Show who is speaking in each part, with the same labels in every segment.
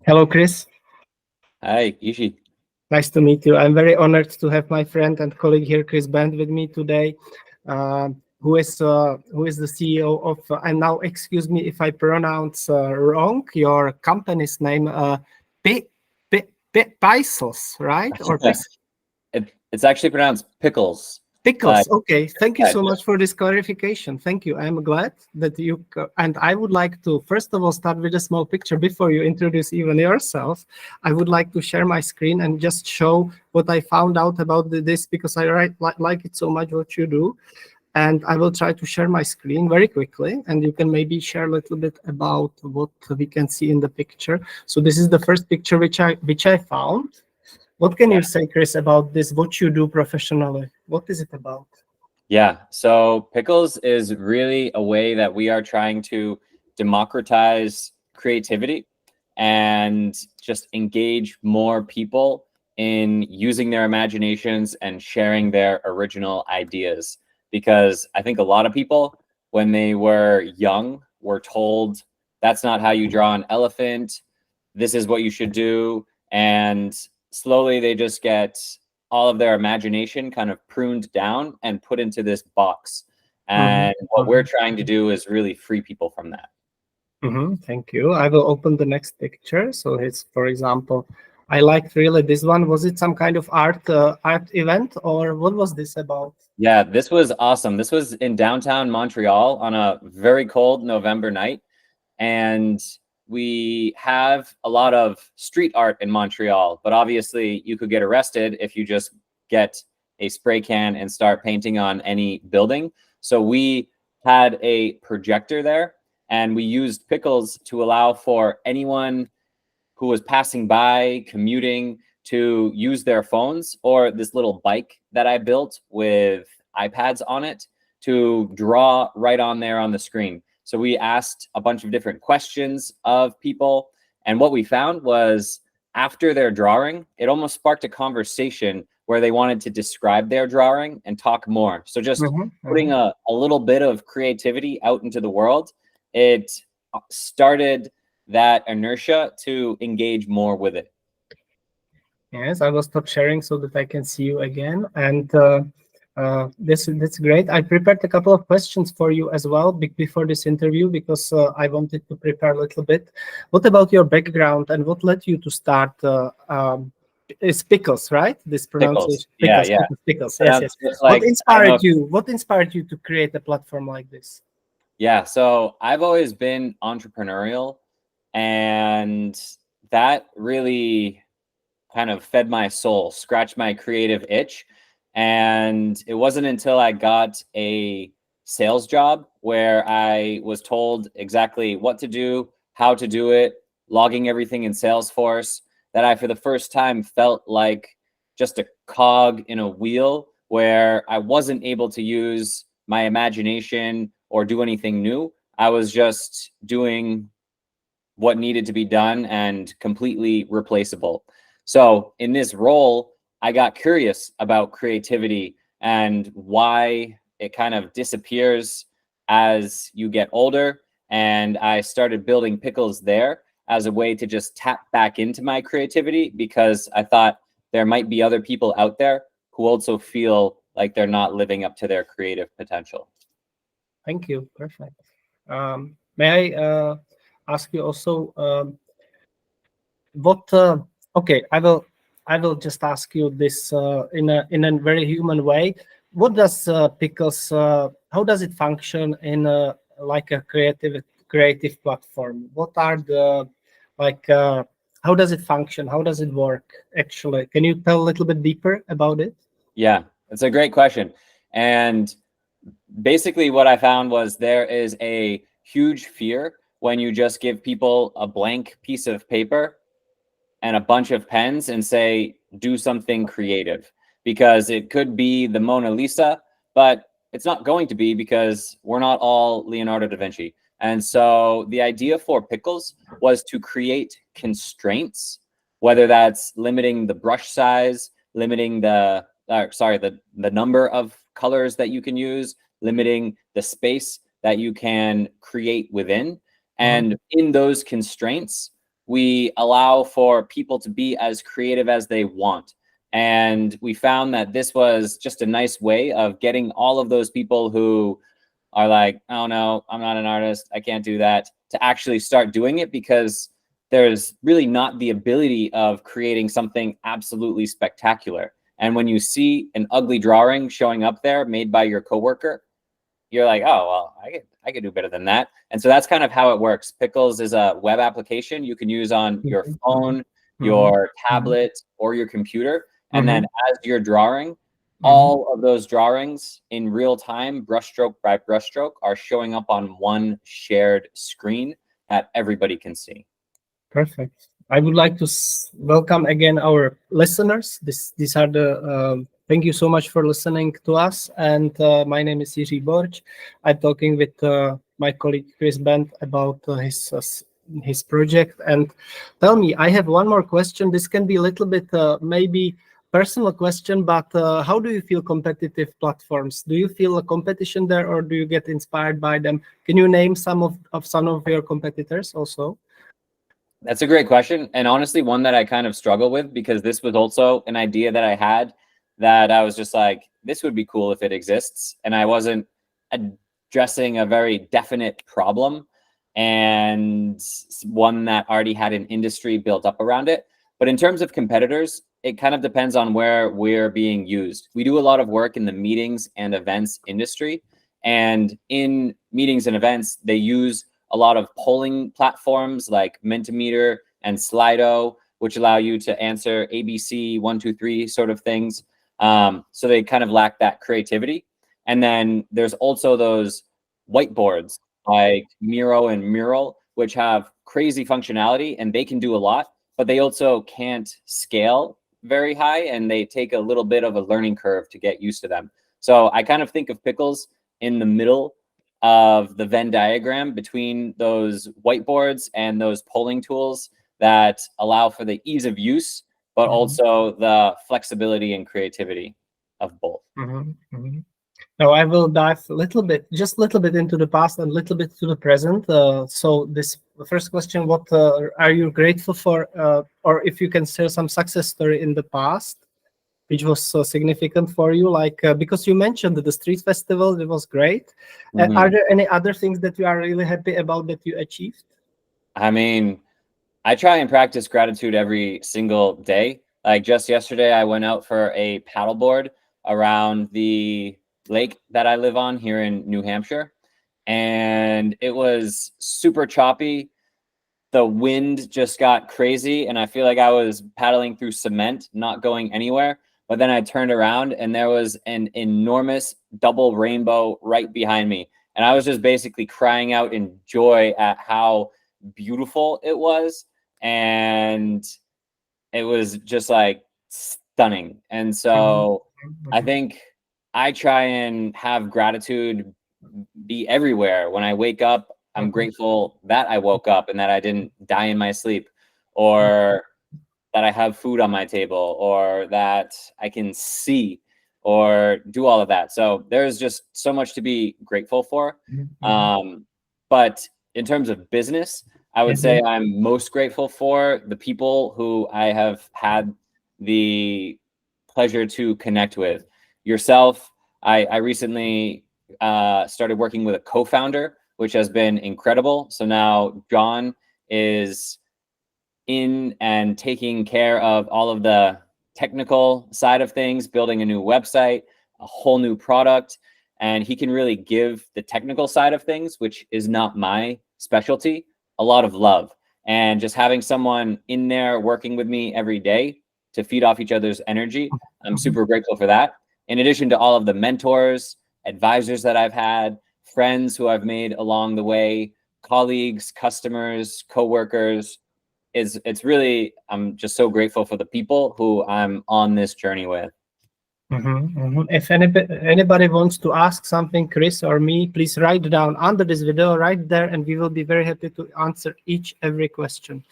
Speaker 1: Hello, Chris.
Speaker 2: Hi, Ishi.
Speaker 1: Nice to meet you. I'm very honored to have my friend and colleague here, Chris Band, with me today, who is the CEO of. And now, excuse me if I pronounce wrong your company's name, Pisos, right? Or
Speaker 2: It's actually pronounced pickles. Uh,
Speaker 1: Pickles. Okay. Thank you
Speaker 2: yeah,
Speaker 1: so much for this clarification. Thank you. I'm glad that and I would like to, first of all, start with a small picture before you introduce even yourself. I would like to share my screen and just show what I found out about this because like it so much what you do. And I will try to share my screen very quickly, and you can maybe share a little bit about what we can see in the picture. So this is the first picture which I found. What can
Speaker 2: yeah,
Speaker 1: you say, Chris, about this, what you do professionally? What is it about?
Speaker 2: yeah. So pickles is really a way that we are trying to democratize creativity and just engage more people in using their imaginations and sharing their original ideas. Because I think a lot of people, when they were young, were told that's not how you draw an elephant. This is what you should do. And slowly they just get all of their imagination kind of pruned down and put into this box.
Speaker 1: Mhm,
Speaker 2: And what we're
Speaker 1: mhm,
Speaker 2: trying to do is really free people from that.
Speaker 1: Thank you. I will open the next picture. So it's, for example, I liked really this one. Was it some kind of art event, or what was this about?
Speaker 2: Yeah, this was awesome. This was in downtown Montreal on a very cold November night. And we have a lot of street art in Montreal, but obviously you could get arrested if you just get a spray can and start painting on any building. So we had a projector there, and we used pickles to allow for anyone who was passing by, commuting, to use their phones or this little bike that I built with iPads on it to draw right on there on the screen. So we asked a bunch of different questions of people. And what we found was after their drawing, it almost sparked a conversation where they wanted to describe their drawing and talk more. So just
Speaker 1: Mhm,
Speaker 2: putting
Speaker 1: mhm.
Speaker 2: a little bit of creativity out into the world, it started that inertia to engage more with it.
Speaker 1: Yes, I will stop sharing so that I can see you again. And that's great. I prepared a couple of questions for you as well before this interview because I wanted to prepare a little bit. What about your background and what led you to start? It's Pickles, right? This
Speaker 2: Pickles.
Speaker 1: pronunciation,
Speaker 2: Yeah,
Speaker 1: Pickles,
Speaker 2: yeah.
Speaker 1: Pickles, Pickles. Yes, yes.
Speaker 2: Pronounced just
Speaker 1: What
Speaker 2: like, I don't know.
Speaker 1: inspired you? What inspired you to create a platform like this?
Speaker 2: Yeah, so I've always been entrepreneurial, and that really kind of fed my soul, scratched my creative itch. And it wasn't until I got a sales job where I was told exactly what to do, how to do it, logging everything in Salesforce, that I, for the first time, felt like just a cog in a wheel where I wasn't able to use my imagination or do anything new. I was just doing what needed to be done and completely replaceable. So in this role, I got curious about creativity and why it kind of disappears as you get older. And I started building pickles there as a way to just tap back into my creativity because I thought there might be other people out there who also feel like they're not living up to their creative potential.
Speaker 1: Thank you. Perfect. May I ask you also what? Okay, I will just ask you this in a very human way. What does Pickles? How does it function in like a creative platform? What are the like? How does it function? How does it work? Actually, can you tell a little bit deeper about it?
Speaker 2: Yeah, that's a great question. And basically what I found was there is a huge fear when you just give people a blank piece of paper and a bunch of pens and say, do something creative, because it could be the Mona Lisa, but it's not going to be because we're not all Leonardo da Vinci. And so the idea for Pickles was to create constraints, whether that's limiting the brush size, limiting the number of colors that you can use, limiting the space that you can create within.
Speaker 1: Mhm.
Speaker 2: And in those constraints, we allow for people to be as creative as they want. And we found that this was just a nice way of getting all of those people who are like, oh no, I'm not an artist, I can't do that, to actually start doing it, because there's really not the ability of creating something absolutely spectacular. And when you see an ugly drawing showing up there made by your coworker, you're like, oh, well, I could do better than that. And so that's kind of how it works. Pickles is a web application you can use on your phone, your tablet, or your computer. And then as you're drawing, all of those drawings in real time, brushstroke by brushstroke, are showing up on one shared screen that everybody can see.
Speaker 1: Perfect. I would like to welcome again our listeners. These are the thank you so much for listening to us. And my name is Jiří Borč. I'm talking with my colleague Chris Bent about his project. And tell me, I have one more question. This can be a little bit maybe personal question, but how do you feel competitive platforms? Do you feel a competition there, or do you get inspired by them? Can you name some of your competitors also?
Speaker 2: That's a great question. And honestly, one that I kind of struggle with, because this was also an idea that I had that I was just like, this would be cool if it exists. And I wasn't addressing a very definite problem and one that already had an industry built up around it. But in terms of competitors, it kind of depends on where we're being used. We do a lot of work in the meetings and events industry. And in meetings and events, they use a lot of polling platforms like Mentimeter and Slido, which allow you to answer ABC 1, 2, 3 sort of things. So they kind of lack that creativity. And then there's also those whiteboards like Miro and Mural, which have crazy functionality and they can do a lot, but they also can't scale very high, and they take a little bit of a learning curve to get used to them. So I kind of think of Pickles in the middle of the Venn diagram between those whiteboards and those polling tools that allow for the ease of use, but also the flexibility and creativity of both.
Speaker 1: Now I will dive just a little bit into the past and a little bit to the present. So the first question, what are you grateful for, or if you can share some success story in the past, which was so significant for you, like because you mentioned the street festival, it was great. Are there any other things that you are really happy about that you achieved?
Speaker 2: I mean, I try and practice gratitude every single day. Like just yesterday, I went out for a paddleboard around the lake that I live on here in New Hampshire, and it was super choppy. The wind just got crazy, and I feel like I was paddling through cement, not going anywhere. But then I turned around and there was an enormous double rainbow right behind me. And I was just basically crying out in joy at how beautiful it was. And it was just like stunning. And so I think I try and have gratitude be everywhere. When I wake up, I'm grateful that I woke up and that I didn't die in my sleep, or that I have food on my table, or that I can see, or do all of that. So there's just so much to be grateful for. But in terms of business, I would say I'm most grateful for the people who I have had the pleasure to connect with. Yourself, I recently started working with a co-founder, which has been incredible. So now John is in and taking care of all of the technical side of things, building a new website, a whole new product, and he can really give the technical side of things, which is not my specialty, a lot of love. And just having someone in there working with me every day to feed off each other's energy, I'm super grateful for that. In addition to all of the mentors, advisors that I've had, friends who I've made along the way, colleagues, customers, coworkers, it's really, I'm just so grateful for the people who I'm on this journey with.
Speaker 1: If anybody wants to ask something, Chris or me, please write down under this video right there, and we will be very happy to answer every question.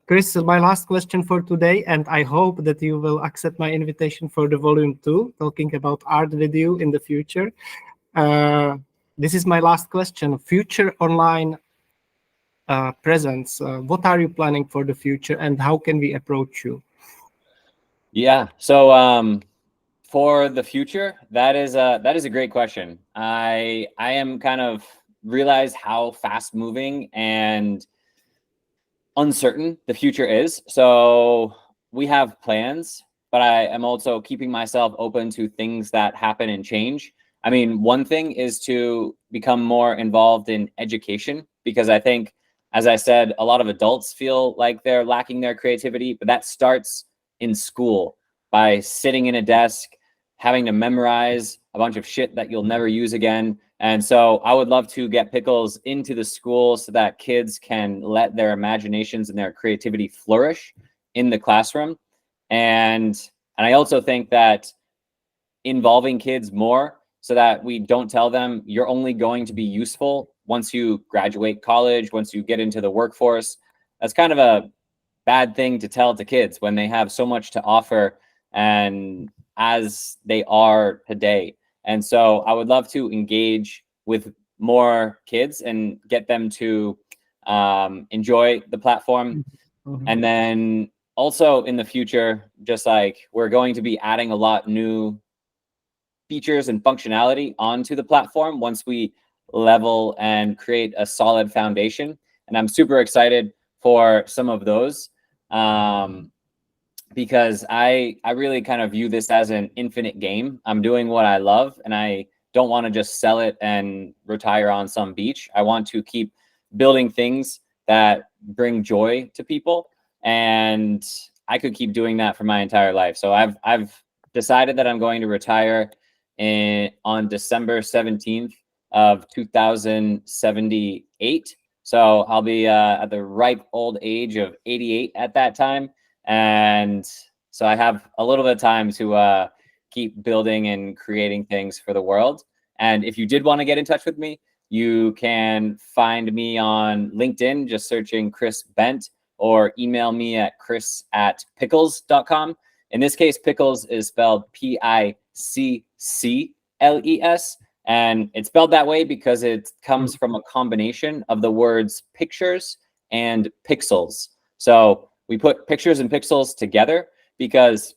Speaker 1: Chris, my last question for today, and I hope that you will accept my invitation for the volume 2, talking about art with you in the future. This is my last question. Future online presence. What are you planning for the future, and how can we approach you?
Speaker 2: Yeah. So for the future, that is a great question. I am kind of realize how fast moving and uncertain the future is. So we have plans, but I am also keeping myself open to things that happen and change. I mean, one thing is to become more involved in education, because I think, as I said, a lot of adults feel like they're lacking their creativity, but that starts in school by sitting in a desk, having to memorize a bunch of shit that you'll never use again. And so I would love to get Pickles into the school so that kids can let their imaginations and their creativity flourish in the classroom. And I also think that involving kids more, so that we don't tell them you're only going to be useful once you graduate college, once you get into the workforce. That's kind of a bad thing to tell to kids when they have so much to offer, and as they are today. And so I would love to engage with more kids and get them to enjoy the platform.
Speaker 1: Mhm.
Speaker 2: And then also in the future, just like we're going to be adding a lot new features and functionality onto the platform once we level and create a solid foundation. And I'm super excited for some of those. Because I really kind of view this as an infinite game. I'm doing what I love, and I don't want to just sell it and retire on some beach. I want to keep building things that bring joy to people, and I could keep doing that for my entire life. So I've decided that I'm going to retire on December 17th of 2078. So I'll be at the ripe old age of 88 at that time. And so I have a little bit of time to keep building and creating things for the world. And if you did want to get in touch with me, you can find me on LinkedIn, just searching Chris Bent, or email me at chris@pickles.com. In this case, Pickles is spelled Piccles, and it's spelled that way because it comes from a combination of the words pictures and pixels. So we put pictures and pixels together because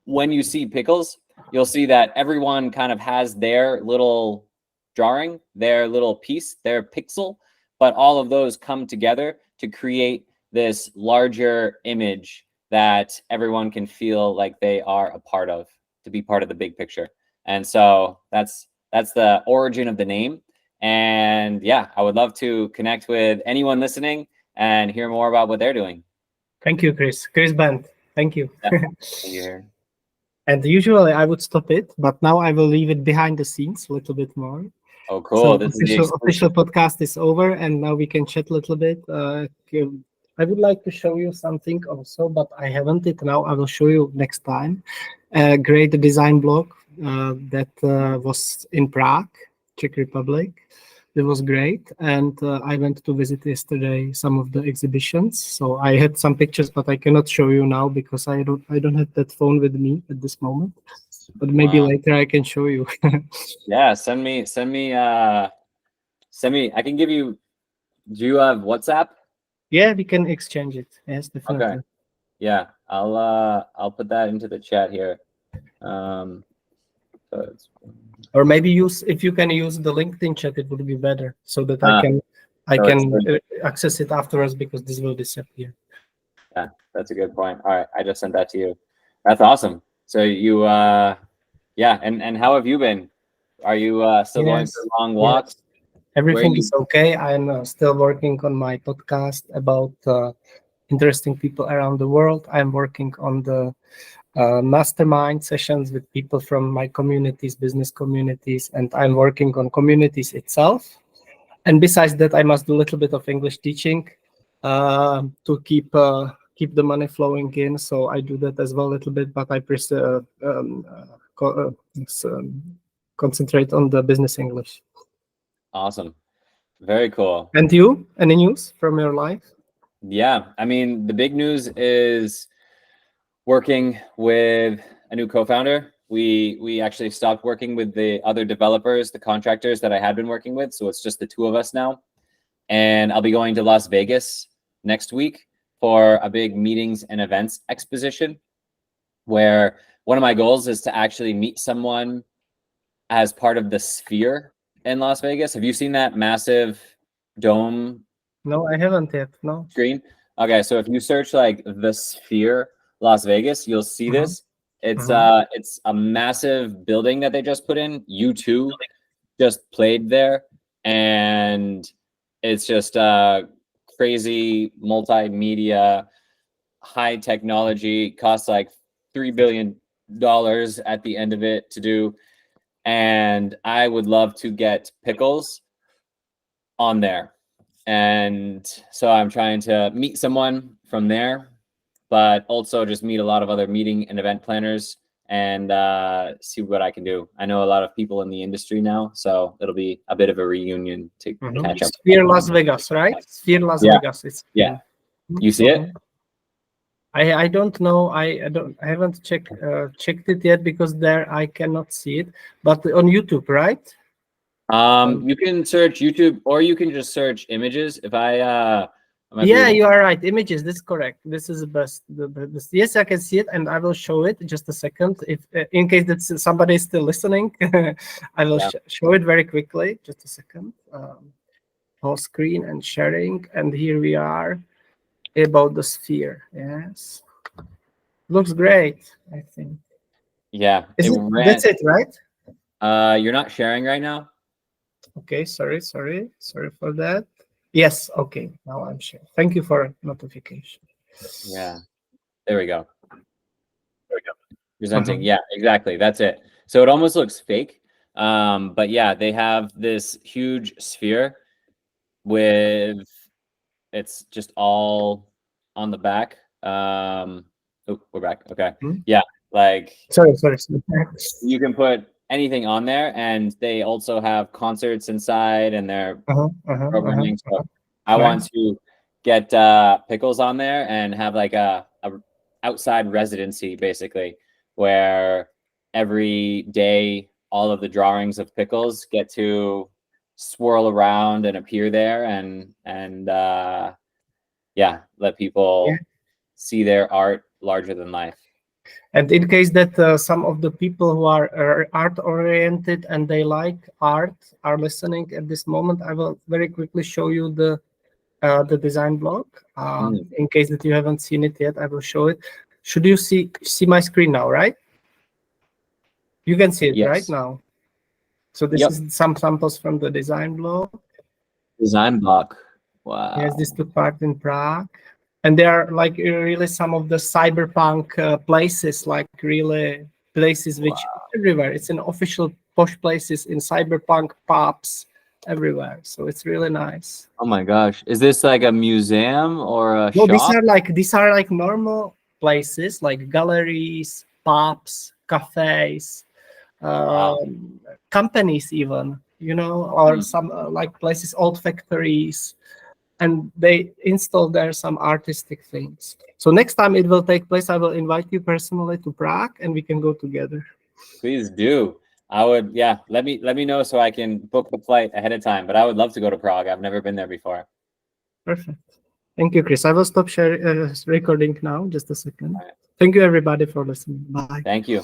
Speaker 2: when you see Pickles, you'll see that everyone kind of has their little drawing, their little piece, their pixel, but all of those come together to create this larger image that everyone can feel like they are a part of, to be part of the big picture. And so that's the origin of the name. And yeah, I would love to connect with anyone listening and hear more about what they're doing.
Speaker 1: Thank you, Chris. Chris Band. Thank you.
Speaker 2: Yeah, thank you here.
Speaker 1: And usually I would stop it, but now I will leave it behind the scenes a little bit more.
Speaker 2: Oh, cool.
Speaker 1: So
Speaker 2: This is the
Speaker 1: official podcast is over, and now we can chat a little bit. I would like to show you something also, but I haven't it now. I will show you next time. A great design blog that was in Prague, Czech Republic. It was great, and I went to visit yesterday some of the exhibitions. So I had some pictures, but I cannot show you now because I don't have that phone with me at this moment. But maybe later I can show you.
Speaker 2: Yeah, send me. I can give you. Do you have WhatsApp?
Speaker 1: Yeah, we can exchange it. Yes, definitely.
Speaker 2: Okay. Yeah, I'll put that into the chat here.
Speaker 1: Or maybe if you can use the LinkedIn chat, it would be better, so that I can access it afterwards, because this will disappear.
Speaker 2: Yeah, that's a good point. All right, I just sent that to you. That's awesome. So you yeah, and how have you been? Are you still going for long walks?
Speaker 1: Yes. Everything is okay. I'm still working on my podcast about interesting people around the world. I'm working on the mastermind sessions with people from my communities, business communities, and I'm working on communities itself. And besides that, I must do a little bit of English teaching to keep the money flowing in. So I do that as well a little bit, but I prefer concentrate on the business English.
Speaker 2: Awesome. Very cool.
Speaker 1: And you, any news from your life?
Speaker 2: Yeah, I mean, the big news is working with a new co-founder. We actually stopped working with the other developers, the contractors that I had been working with. So it's just the two of us now. and I'll be going to Las Vegas next week for a big meetings and events exposition, where one of my goals is to actually meet someone as part of the Sphere in Las Vegas. Have you seen that massive dome
Speaker 1: No, I haven't yet. No.
Speaker 2: screen? Okay, so if you search like the Sphere Las Vegas, you'll see this. It's a massive building that they just put in. U2 just played there, and it's just crazy multimedia, high technology. Costs like $3 billion at the end of it to do. And I would love to get Pickles on there. And so I'm trying to meet someone from there, but also just meet a lot of other meeting and event planners and see what I can do. I know a lot of people in the industry now, so it'll be a bit of a reunion to catch up.
Speaker 1: Sphere Las Vegas, right? Sphere Las Vegas. It's
Speaker 2: You see it?
Speaker 1: I don't know. I haven't checked it yet because there I cannot see it. But on YouTube, right?
Speaker 2: You can search YouTube, or you can just search images. If I
Speaker 1: yeah, you are right. Images. This is correct. This is the best. Yes, I can see it, and I will show it. Just a second. If in case that somebody is still listening, I will show it very quickly. Just a second. Whole screen and sharing, and here we are about the Sphere. Yes, looks great. I think.
Speaker 2: Yeah,
Speaker 1: that's it, right?
Speaker 2: You're not sharing right now.
Speaker 1: Okay, sorry for that. Yes, okay, now I'm sure. Thank you for notification.
Speaker 2: Yeah, there we go. Presenting, yeah, exactly. That's it. So it almost looks fake. But yeah, they have this huge sphere with, it's just all on the back. Oh, we're back. Okay. Yeah, like
Speaker 1: sorry.
Speaker 2: You can put anything on there, and they also have concerts inside, and they're programming. So I want to get Pickles on there and have like a outside residency, basically, where every day all of the drawings of Pickles get to swirl around and appear there, and yeah, let people see their art larger than life.
Speaker 1: And in case that some of the people who are art oriented and they like art are listening at this moment, I will very quickly show you the design blog. In case that you haven't seen it yet, I will show it. Should you see my screen now, right? You can see it right now. So this is some samples from the design blog.
Speaker 2: Design blog. Wow.
Speaker 1: Yes, this took part in Prague. And there are like really some of the cyberpunk places, like really places which everywhere. It's in official posh places, in cyberpunk pubs everywhere. So it's really nice.
Speaker 2: Oh my gosh. Is this like a museum or a shop?
Speaker 1: These are like normal places, like galleries, pubs, cafes, companies even, you know, or some like places, old factories. And they install there some artistic things. So next time it will take place, I will invite you personally to Prague, and we can go together.
Speaker 2: Please do. I would, yeah. Let me know so I can book the flight ahead of time. But I would love to go to Prague. I've never been there before.
Speaker 1: Perfect. Thank you, Chris. I will stop sharing recording now. Just a second. Thank you, everybody, for listening. Bye.
Speaker 2: Thank you.